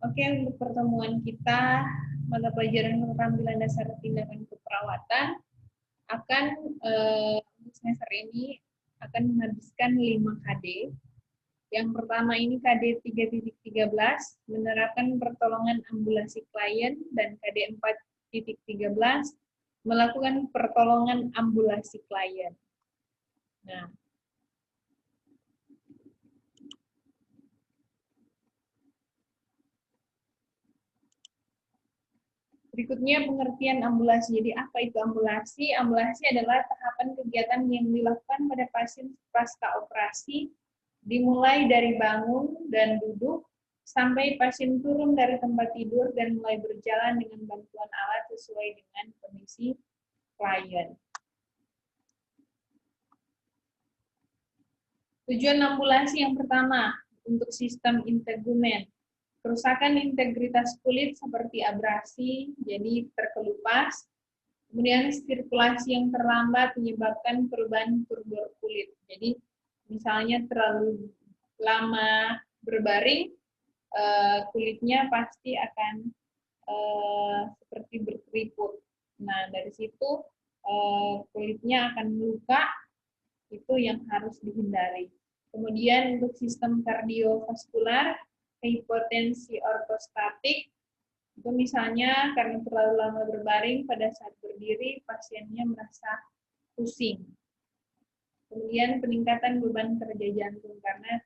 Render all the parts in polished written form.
Oke, untuk pertemuan kita, mata pelajaran keterampilan dasar tindakan keperawatan akan semester ini akan menghabiskan 5 KD. Yang pertama ini KD 3.13, menerapkan pertolongan ambulasi klien, dan KD 4.13, melakukan pertolongan ambulasi klien. Nah, berikutnya pengertian ambulasi. Jadi apa itu ambulasi? Ambulasi adalah tahapan kegiatan yang dilakukan pada pasien pasca operasi, dimulai dari bangun dan duduk, sampai pasien turun dari tempat tidur dan mulai berjalan dengan bantuan alat sesuai dengan kondisi klien. Tujuan ambulasi yang pertama, untuk sistem integumen. Kerusakan integritas kulit seperti abrasi, jadi terkelupas. Kemudian sirkulasi yang terlambat menyebabkan perubahan turbur kulit. Jadi misalnya terlalu lama berbaring, kulitnya pasti akan seperti berkeriput. Nah, dari situ kulitnya akan meluka, itu yang harus dihindari. Kemudian untuk sistem kardiovaskular, hipotensi ortostatik, itu misalnya karena terlalu lama berbaring, pada saat berdiri pasiennya merasa pusing. Kemudian peningkatan beban kerja jantung karena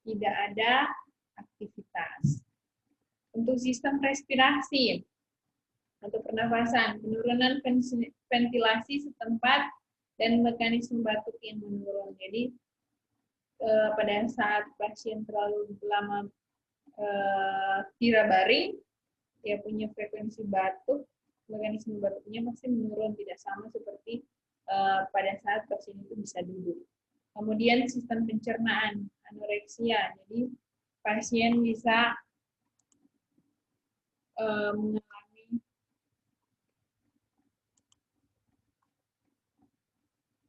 tidak ada aktivitas. Untuk sistem respirasi atau pernafasan, penurunan ventilasi setempat dan mekanisme batuk yang menurun. Jadi pada saat pasien terlalu lama tidak baring, dia punya frekuensi batuk, mekanisme batuknya pasti menurun, tidak sama seperti pada saat pasien itu bisa duduk. Kemudian sistem pencernaan, anoreksia, jadi pasien bisa mengalami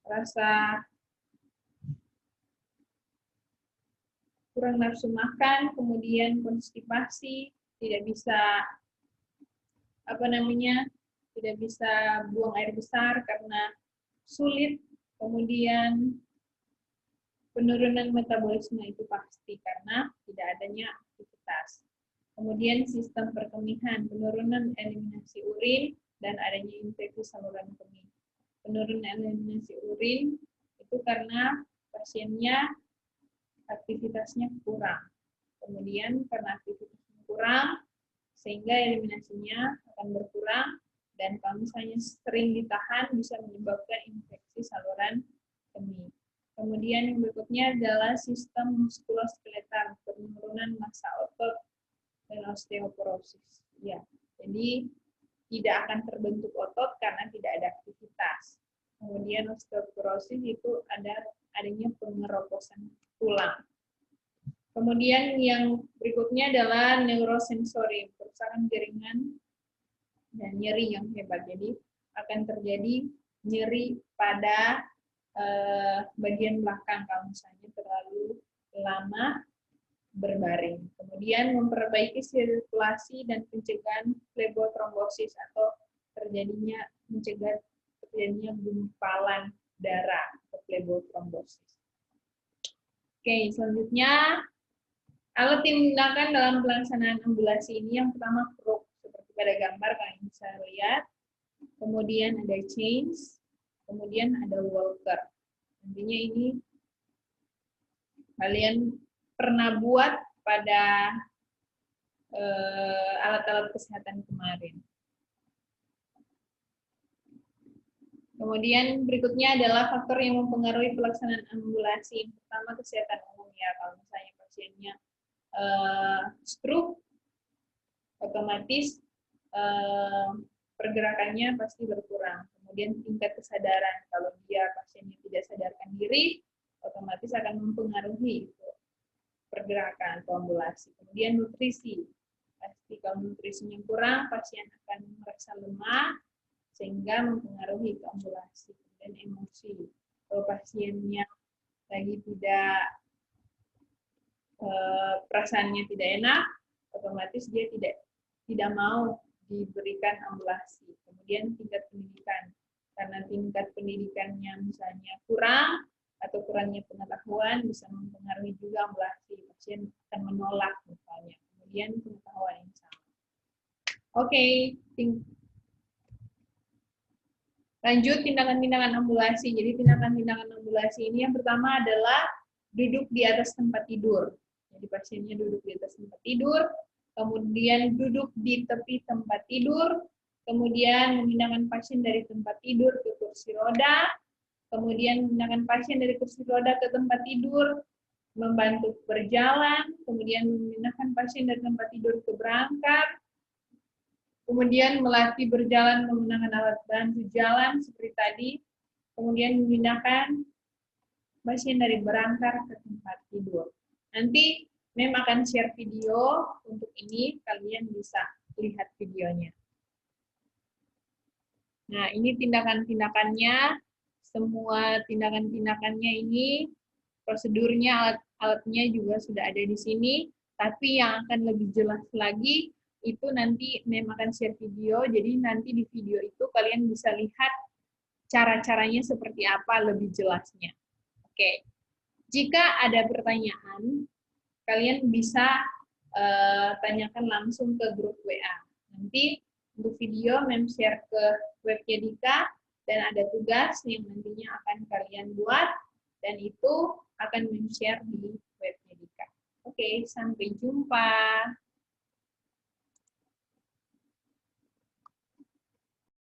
rasa kurang nafsu makan, kemudian konstipasi, tidak bisa tidak bisa buang air besar karena sulit, kemudian penurunan metabolisme itu pasti karena tidak adanya aktivitas. Kemudian sistem perkemihan, penurunan eliminasi urin dan adanya infeksi saluran kemih. Penurunan eliminasi urin itu karena pasiennya aktivitasnya kurang. Kemudian karena aktivitasnya kurang, sehingga eliminasinya akan berkurang, dan kalau misalnya sering ditahan bisa menyebabkan infeksi saluran kemih. Kemudian yang berikutnya adalah sistem muskuloskeletal, penurunan massa otot dan osteoporosis. Ya, jadi tidak akan terbentuk otot karena tidak ada aktivitas. Kemudian osteoporosis itu adanya pengeroposan tulang. Kemudian yang berikutnya adalah neurosensori, kerusakan jaringan dan nyeri yang hebat. Jadi akan terjadi nyeri pada bagian belakang kalau misalnya terlalu lama berbaring. Kemudian memperbaiki sirkulasi dan pencegahan flebotrombosis atau mencegah terjadinya gumpalan darah atau flebotrombosis. Oke, selanjutnya alat tindakan dalam pelaksanaan ambulasi ini yang pertama kruk, seperti pada gambar kalian bisa lihat. Kemudian ada chains, kemudian ada walker. Nantinya ini kalian pernah buat pada alat-alat kesehatan kemarin. Kemudian berikutnya adalah faktor yang mempengaruhi pelaksanaan ambulasi. Yang pertama kesehatan umum ya, kalau misalnya pasiennya stroke, otomatis pergerakannya pasti berkurang. Kemudian tingkat kesadaran, kalau dia pasiennya tidak sadarkan diri, otomatis akan mempengaruhi pergerakan atau ambulasi. Kemudian nutrisi, pasti kalau nutrisinya kurang, pasien akan merasa lemah, sehingga mempengaruhi ambulasi. Kemudian emosi, kalau pasiennya lagi tidak perasaannya tidak enak, otomatis dia tidak mau diberikan ambulasi. Kemudian tingkat pendidikan, karena tingkat pendidikannya misalnya kurang atau kurangnya pengetahuan bisa mempengaruhi juga ambulasi. Pasien akan menolak misalnya. Kemudian pengetahuan yang sama. Oke, lanjut tindakan-tindakan ambulasi. Jadi tindakan-tindakan ambulasi ini yang pertama adalah duduk di atas tempat tidur. Jadi pasiennya duduk di atas tempat tidur, kemudian duduk di tepi tempat tidur, kemudian memindahkan pasien dari tempat tidur ke kursi roda, kemudian memindahkan pasien dari kursi roda ke tempat tidur, membantu berjalan, kemudian memindahkan pasien dari tempat tidur ke berangkat, kemudian melatih berjalan menggunakan alat bantu jalan seperti tadi, kemudian memindahkan pasien dari berangkat ke tempat tidur. Nanti Mem akan share video untuk ini, kalian bisa lihat videonya. Nah, ini tindakan-tindakannya, semua tindakan-tindakannya ini, prosedurnya, alat-alatnya juga sudah ada di sini, tapi yang akan lebih jelas lagi, itu nanti Mem akan share video, jadi nanti di video itu kalian bisa lihat cara-caranya seperti apa lebih jelasnya. Oke, jika ada pertanyaan, kalian bisa tanyakan langsung ke grup WA. Nanti untuk video Mem share ke webnya Dika, dan ada tugas yang nantinya akan kalian buat, dan itu akan Mem share di webnya Dika. Oke, sampai jumpa.